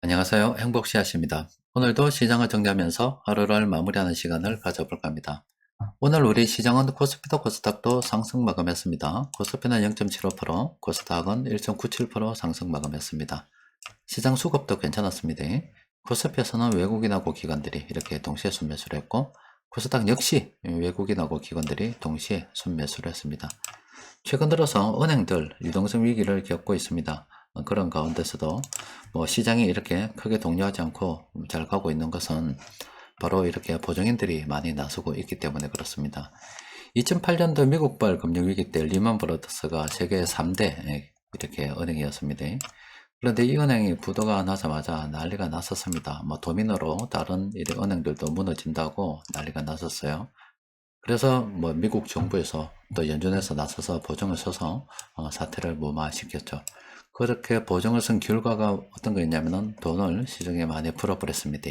안녕하세요. 행복씨앗입니다. 오늘도 시장을 정리하면서 하루를 마무리하는 시간을 가져볼까 합니다. 오늘 우리 시장은 코스피도 코스닥도 상승 마감했습니다. 코스피는 0.75%, 코스닥은 1.97% 상승 마감했습니다. 시장 수급도 괜찮았습니다. 코스피에서는 외국인하고 기관들이 이렇게 동시에 순매수를 했고, 코스닥 역시 외국인하고 기관들이 동시에 순매수를 했습니다. 최근 들어서 은행들 유동성 위기를 겪고 있습니다. 그런 가운데서도 시장이 이렇게 크게 동요하지 않고 잘 가고 있는 것은 바로 이렇게 보증인들이 많이 나서고 있기 때문에 그렇습니다. 2008년도 미국발 금융위기 때 리먼 브러더스가 세계 3대 이렇게 은행이었습니다. 그런데 이 은행이 부도가 나자마자 난리가 났었습니다. 도미노로 다른 은행들도 무너진다고 난리가 났었어요. 그래서 미국 정부에서 또 연준에서 나서서 보증을 서서 사태를 무마시켰죠. 그렇게 보증을 쓴 결과가 어떤 거였냐면은 돈을 시중에 많이 풀어버렸습니다.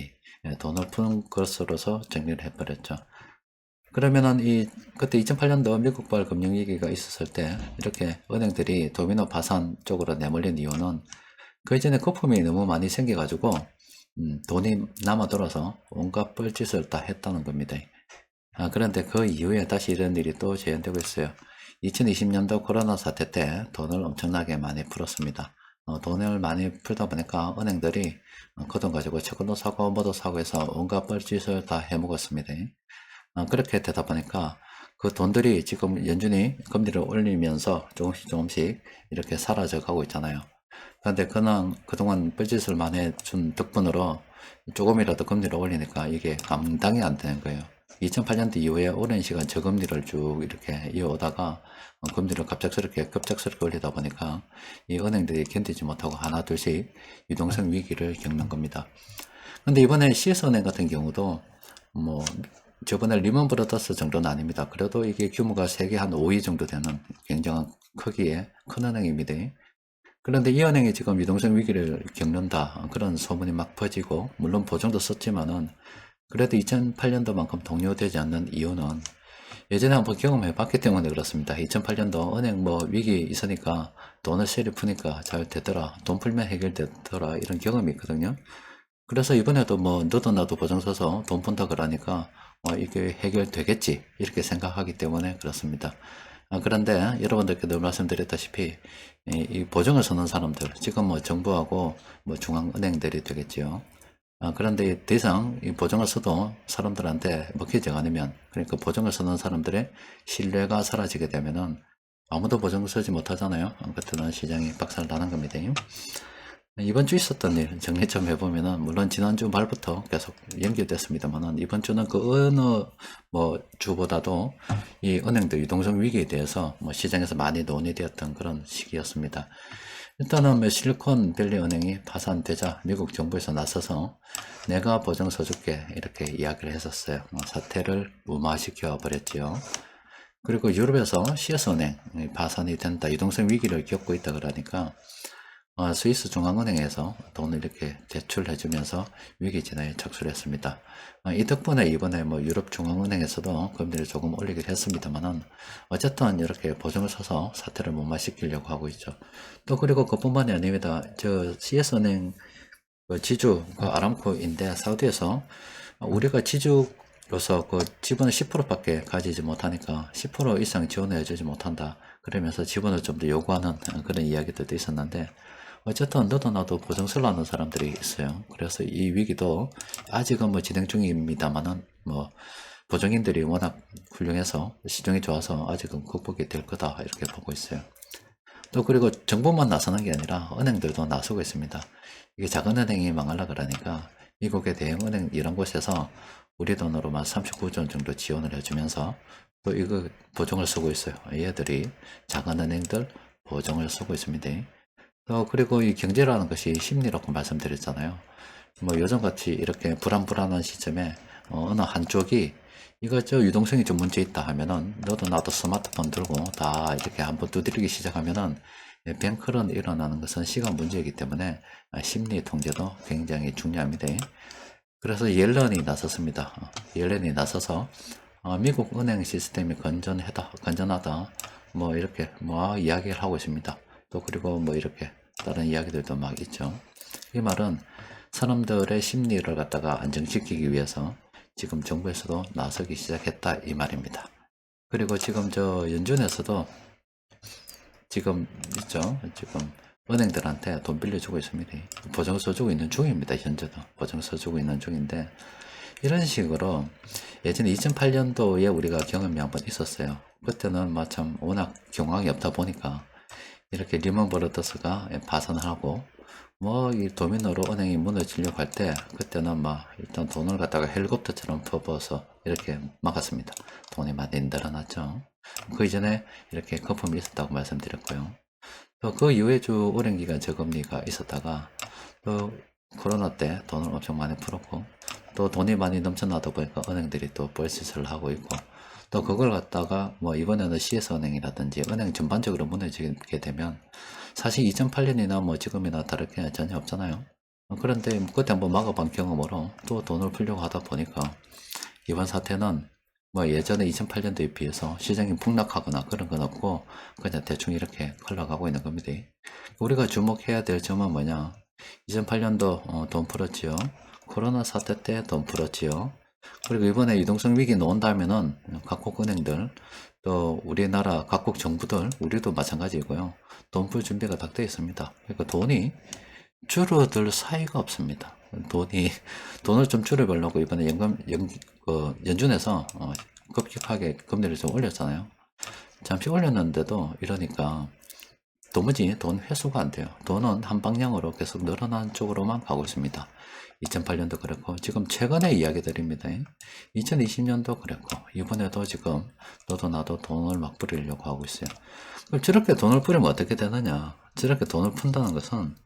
돈을 푸는 것으로서 정리를 해버렸죠. 그러면은 그때 2008년도 미국발 금융위기가 있었을 때 이렇게 은행들이 도미노 파산 쪽으로 내몰린 이유는 그 이전에 거품이 너무 많이 생겨가지고 돈이 남아돌아서 온갖 뻘짓을 다 했다는 겁니다. 그런데 그 이후에 다시 이런 일이 또 재현되고 있어요. 2020년도 코로나 사태 때 돈을 엄청나게 많이 풀었습니다. 돈을 많이 풀다 보니까 은행들이 그 돈 가지고 채권도 사고 뭐도 사고 해서 온갖 뻘짓을 다 해먹었습니다. 그렇게 되다 보니까 그 돈들이 지금 연준이 금리를 올리면서 조금씩 이렇게 사라져 가고 있잖아요. 그런데 그동안 뻘짓을 많이 해준 덕분으로 조금이라도 금리를 올리니까 이게 감당이 안 되는 거예요. 2008년도 이후에 오랜 시간 저금리를 쭉 이렇게 이어오다가 금리를 갑작스럽게 올리다 보니까 이 은행들이 견디지 못하고 하나 둘씩 유동성 위기를 겪는 겁니다. 근데 이번에 CS은행 같은 경우도 뭐 저번에 리먼 브러더스 정도는 아닙니다. 그래도 이게 규모가 세계 한 5위 정도 되는 굉장한 크기의 큰 은행입니다. 그런데 이 은행이 지금 유동성 위기를 겪는다 그런 소문이 막 퍼지고 물론 보증도 썼지만은 그래도 2008년도만큼 동요되지 않는 이유는 예전에 한번 경험해 봤기 때문에 그렇습니다. 2008년도 은행 위기 있으니까 돈을 세리 푸니까 잘 되더라. 돈 풀면 해결되더라. 이런 경험이 있거든요. 그래서 이번에도 너도 나도 보증 서서 돈 푼다 그러니까 이게 해결되겠지. 이렇게 생각하기 때문에 그렇습니다. 그런데 여러분들께 늘 말씀드렸다시피 이 보증을 서는 사람들, 지금 정부하고 중앙은행들이 되겠지요. 그런데 더 이상 이 보증을 써도 사람들한테 먹히지 않으면, 그러니까 보증을 쓰는 사람들의 신뢰가 사라지게 되면은 아무도 보증을 쓰지 못하잖아요. 그때는 시장이 박살나는 겁니다. 이번 주 있었던 일 정리 좀 해보면은, 물론 지난주 말부터 계속 연결됐습니다만은, 이번 주는 그 어느 주보다도 이 은행들 유동성 위기에 대해서 시장에서 많이 논의되었던 그런 시기였습니다. 일단은 실리콘밸리 은행이 파산되자 미국 정부에서 나서서 내가 보증 서줄게 이렇게 이야기를 했었어요. 사태를 무마시켜 버렸지요. 그리고 유럽에서 시에스은행 파산이 된다, 유동성 위기를 겪고 있다 그러니까 스위스 중앙은행에서 돈을 이렇게 대출해주면서 위기 진화에 착수를 했습니다. 이 덕분에 이번에 유럽 중앙은행에서도 금리를 조금 올리기로 했습니다만은 어쨌든 이렇게 보증을 서서 사태를 무마시키려고 하고 있죠. 또 그리고 그뿐만이 아닙니다. 저 CS은행 그 지주 그 아람코인데 사우디에서 우리가 지주로서 그 지분을 10%밖에 가지지 못하니까 10% 이상 지원을 해주지 못한다. 그러면서 지분을 좀 더 요구하는 그런 이야기들도 있었는데, 어쨌든 너도 나도 보증서를 하는 사람들이 있어요. 그래서 이 위기도 아직은 진행 중입니다만은 보증인들이 워낙 훌륭해서 시중이 좋아서 아직은 극복이 될 거다 이렇게 보고 있어요. 또 그리고 정부만 나서는 게 아니라 은행들도 나서고 있습니다. 이게 작은 은행이 망하려 그러니까 미국의 대형 은행 이런 곳에서 우리 돈으로만 39조 정도 지원을 해주면서 또 이거 보증을 쓰고 있어요. 얘들이 작은 은행들 보증을 쓰고 있습니다. 그리고 이 경제라는 것이 심리라고 말씀드렸잖아요. 요즘같이 이렇게 불안한 시점에 어느 한쪽이 이거 유동성이 좀 문제 있다 하면은 너도 나도 스마트폰 들고 다 이렇게 한번 두드리기 시작하면은 뱅크런 일어나는 것은 시간 문제이기 때문에 심리 통제도 굉장히 중요합니다. 그래서 옐런이 나섰습니다. 옐런이 나서서 미국 은행 시스템이 건전하다 이렇게 이야기를 하고 있습니다. 또 그리고 이렇게 다른 이야기들도 막 있죠. 이 말은 사람들의 심리를 갖다가 안정시키기 위해서 지금 정부에서도 나서기 시작했다 이 말입니다. 그리고 지금 저 연준에서도 지금 있죠. 지금 은행들한테 돈 빌려주고 있습니다. 보증서 주고 있는 중입니다. 현재도 보증서 주고 있는 중인데, 이런 식으로 예전에 2008년도에 우리가 경험이 한번 있었어요. 그때는 마참 워낙 경황이 없다 보니까 이렇게 리먼 브러더스가 파산을 하고 뭐 이 도미노로 은행이 무너지려고 할 때, 그때는 막 일단 돈을 갖다가 헬리콥터처럼 퍼부어서 이렇게 막았습니다. 돈이 많이 늘어났죠. 그 이전에 이렇게 거품이 있었다고 말씀드렸고요. 또 그 이후에 쭉 오랜 기간 저금리가 있었다가 또 코로나 때 돈을 엄청 많이 풀었고, 또 돈이 많이 넘쳐나다 보니까 은행들이 또 벌짓을 하고 있고, 또 그걸 갖다가 뭐 이번에는 CS은행이라든지 은행 전반적으로 무너지게 되면 사실 2008년이나 뭐 지금이나 다를 게 전혀 없잖아요. 그런데 그때 한번 막아본 경험으로 또 돈을 풀려고 하다 보니까 이번 사태는 뭐 예전에 2008년도에 비해서 시장이 폭락하거나 그런 건 없고 그냥 대충 이렇게 흘러가고 있는 겁니다. 우리가 주목해야 될 점은 뭐냐? 2008년도 돈 풀었지요. 코로나 사태 때 돈 풀었지요. 그리고 이번에 유동성 위기 놓은다면은 각국 은행들, 또 우리나라 각국 정부들, 우리도 마찬가지고요. 돈 풀 준비가 다 되어 있습니다. 그러니까 돈이 줄어들 사이가 없습니다. 돈을 좀 줄여보려고 이번에 연준에서 급격하게 금리를 좀 올렸잖아요. 잠시 올렸는데도 이러니까 도무지 돈 회수가 안 돼요. 돈은 한 방향으로 계속 늘어나는 쪽으로만 가고 있습니다. 2008년도 그랬고, 지금 최근의 이야기들입니다. 2020년도 그랬고, 이번에도 지금 너도 나도 돈을 막 뿌리려고 하고 있어요. 그럼 저렇게 돈을 뿌리면 어떻게 되느냐? 저렇게 돈을 푼다는 것은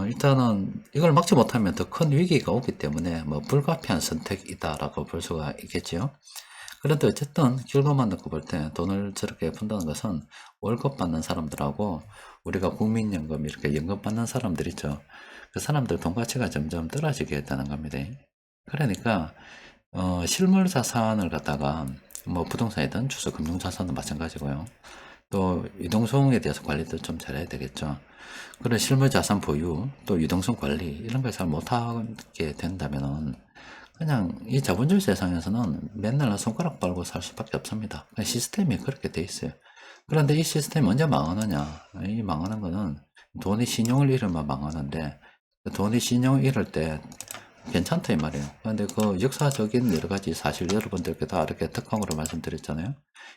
일단은 이걸 막지 못하면 더 큰 위기가 오기 때문에 뭐 불가피한 선택이다라고 볼 수가 있겠지요. 그런데 어쨌든 결과만 놓고 볼 때 돈을 저렇게 푼다는 것은 월급 받는 사람들하고 우리가 국민연금 이렇게 연금 받는 사람들 있죠. 그 사람들 돈 가치가 점점 떨어지게 되는 겁니다. 그러니까 실물 자산을 갖다가 뭐 부동산이든 주식 금융자산도 마찬가지고요. 또 유동성에 대해서 관리도 좀 잘해야 되겠죠. 그런 실물 자산 보유, 또 유동성 관리 이런 걸 잘 못하게 된다면은 그냥 이 자본주의 세상에서는 맨날 손가락 빨고 살 수밖에 없습니다. 시스템이 그렇게 돼 있어요. 그런데 이 시스템이 언제 망하느냐? 이 망하는 거는 돈이 신용을 잃으면 망하는데, 돈이 신용을 잃을 때 괜찮다 이 말이에요. 그런데 그 역사적인 여러 가지 사실 여러분들께 다 이렇게 특강으로 말씀드렸잖아요.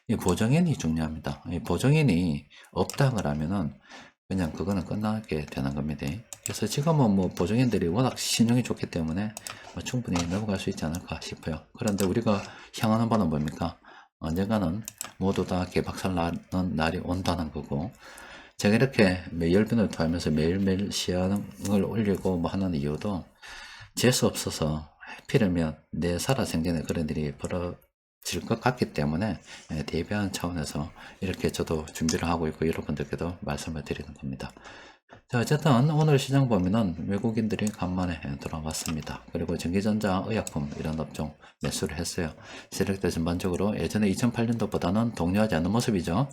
이 보정인이 중요합니다. 이 보정인이 없다 그러면은 그냥 그거는 끝나게 되는 겁니다. 그래서 지금은 뭐 보정인들이 워낙 신용이 좋기 때문에 뭐 충분히 넘어갈 수 있지 않을까 싶어요. 그런데 우리가 향하는 바는 뭡니까? 언젠가는 모두 다 개박살 나는 날이 온다는 거고, 제가 이렇게 열변을 토하면서 매일매일 시향을 올리고 뭐 하는 이유도 재수 없어서 하필이면 내 살아생전에 그런 일이 벌어질 것 같기 때문에 대비하는 차원에서 이렇게 저도 준비를 하고 있고 여러분들께도 말씀을 드리는 겁니다. 자, 어쨌든 오늘 시장 보면은 외국인들이 간만에 들어왔습니다. 그리고 전기전자, 의약품 이런 업종 매수를 했어요. 세력들 전반적으로 예전에 2008년도보다는 동요하지 않는 모습이죠.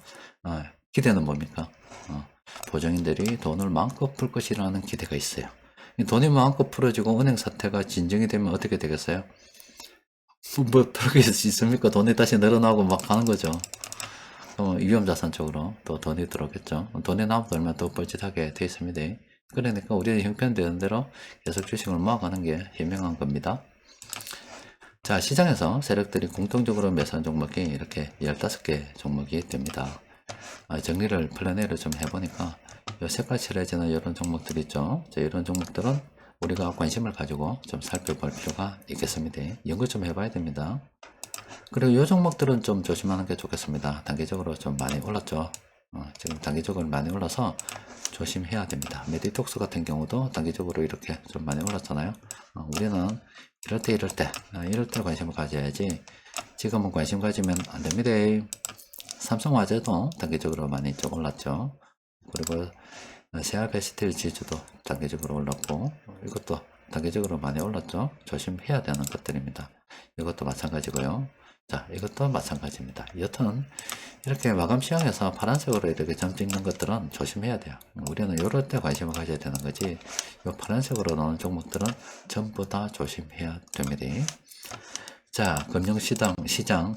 기대는 뭡니까? 보정인들이 돈을 마음껏 풀 것이라는 기대가 있어요. 돈이 마음껏 풀어지고 은행 사태가 진정이 되면 어떻게 되겠어요? 뭐 그럴 수 있습니까? 돈이 다시 늘어나고 막 가는 거죠. 위험자산 쪽으로 또 돈이 들어오겠죠. 돈이 나오면 얼마 더 뻘짓하게 돼 있습니다. 그러니까 우리는 형편되는 대로 계속 주식을 모아가는 게 현명한 겁니다. 자, 시장에서 세력들이 공통적으로 매수한 종목이 이렇게 15개 종목이 됩니다. 정리를 플래너를 좀 해보니까 요 색깔 칠해지는 이런 종목들 있죠. 자, 이런 종목들은 우리가 관심을 가지고 좀 살펴볼 필요가 있겠습니다. 연구 좀 해봐야 됩니다. 그리고 이 종목들은 좀 조심하는 게 좋겠습니다. 단기적으로 좀 많이 올랐죠. 지금 단기적으로 많이 올라서 조심해야 됩니다. 메디톡스 같은 경우도 단기적으로 이렇게 좀 많이 올랐잖아요. 우리는 이럴 때 관심을 가져야지 지금은 관심 가지면 안 됩니다. 삼성화재도 단기적으로 많이 좀 올랐죠. 그리고 CR베스틸 지주도 단기적으로 올랐고, 이것도 단기적으로 많이 올랐죠. 조심해야 되는 것들입니다. 이것도 마찬가지고요. 자, 이것도 마찬가지입니다. 여튼 이렇게 마감 시황에서 파란색으로 이렇게 점 찍는 것들은 조심해야 돼요. 우리는 이럴 때 관심을 가져야 되는 거지, 이 파란색으로 나오는 종목들은 전부 다 조심해야 됩니다. 자, 금융시장,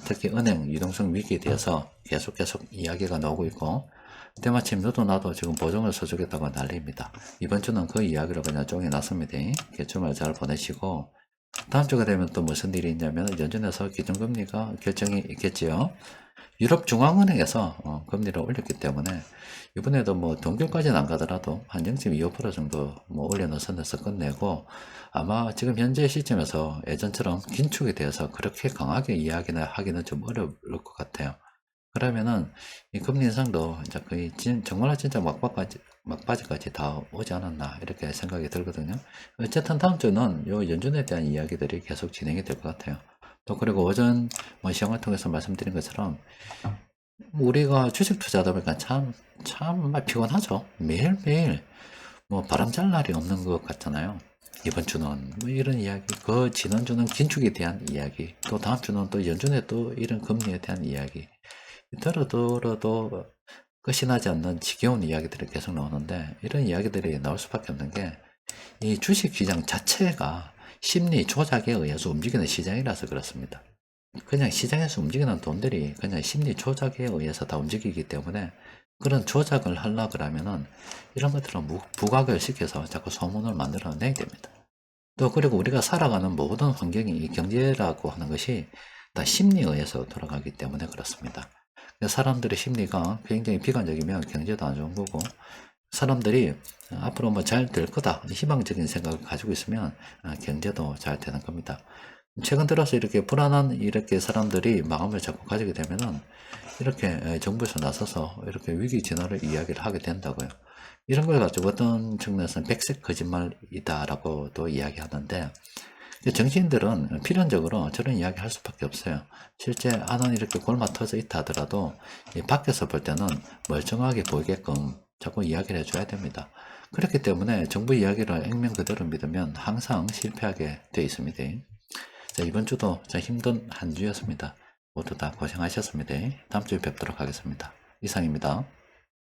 특히 은행 유동성 위기에 대해서 계속 이야기가 나오고 있고, 때마침 너도 나도 지금 보정을 서주겠다고 난리입니다. 이번 주는 그 이야기로 그냥 쪼개놨습니다. 주말 잘 보내시고, 다음 주가 되면 또 무슨 일이 있냐면 연준에서 기준금리가 결정이 있겠지요. 유럽 중앙은행에서 금리를 올렸기 때문에 이번에도 뭐 동결까지는 안 가더라도 한 0.25% 정도 뭐 올려놓은 선에서 끝내고, 아마 지금 현재 시점에서 예전처럼 긴축에 대해서 그렇게 강하게 이야기나 하기는 좀 어려울 것 같아요. 그러면은 이 금리 인상도 이제 거의 정말 진짜 막바지까지 다 오지 않았나 이렇게 생각이 들거든요. 어쨌든 다음 주는 요 연준에 대한 이야기들이 계속 진행이 될 것 같아요. 또 그리고 오전 뭐 시험을 통해서 말씀드린 것처럼 우리가 주식 투자하다 보니까 참 피곤하죠. 매일매일 뭐 바람잘 날이 없는 것 같잖아요. 이번 주는 뭐 이런 이야기, 그 지난주는 긴축에 대한 이야기, 또 다음 주는 또 연준의 또 이런 금리에 대한 이야기, 들어도 끝이 나지 않는 지겨운 이야기들이 계속 나오는데, 이런 이야기들이 나올 수밖에 없는 게 이 주식시장 자체가 심리 조작에 의해서 움직이는 시장이라서 그렇습니다. 그냥 시장에서 움직이는 돈들이 그냥 심리 조작에 의해서 다 움직이기 때문에, 그런 조작을 하려 그러면은 이런 것들은 부각을 시켜서 자꾸 소문을 만들어내야 됩니다. 또 그리고 우리가 살아가는 모든 환경이 이 경제라고 하는 것이 다 심리에 의해서 돌아가기 때문에 그렇습니다. 사람들의 심리가 굉장히 비관적이면 경제도 안 좋은 거고, 사람들이 앞으로 뭐 잘 될 거다 희망적인 생각을 가지고 있으면 경제도 잘 되는 겁니다. 최근 들어서 이렇게 불안한 이렇게 사람들이 마음을 자꾸 가지게 되면은 이렇게 정부에서 나서서 이렇게 위기 진화를 이야기를 하게 된다고요. 이런 걸 가지고 어떤 측면에서는 백색 거짓말이다라고도 이야기하는데, 정치인들은 필연적으로 저런 이야기 할 수밖에 없어요. 실제 안은 이렇게 골마 터져 있다 하더라도 밖에서 볼 때는 멀쩡하게 보이게끔 자꾸 이야기를 해줘야 됩니다. 그렇기 때문에 정부 이야기를 액면 그대로 믿으면 항상 실패하게 되어 있습니다. 자, 이번 주도 힘든 한 주였습니다. 모두 다 고생하셨습니다. 다음 주에 뵙도록 하겠습니다. 이상입니다.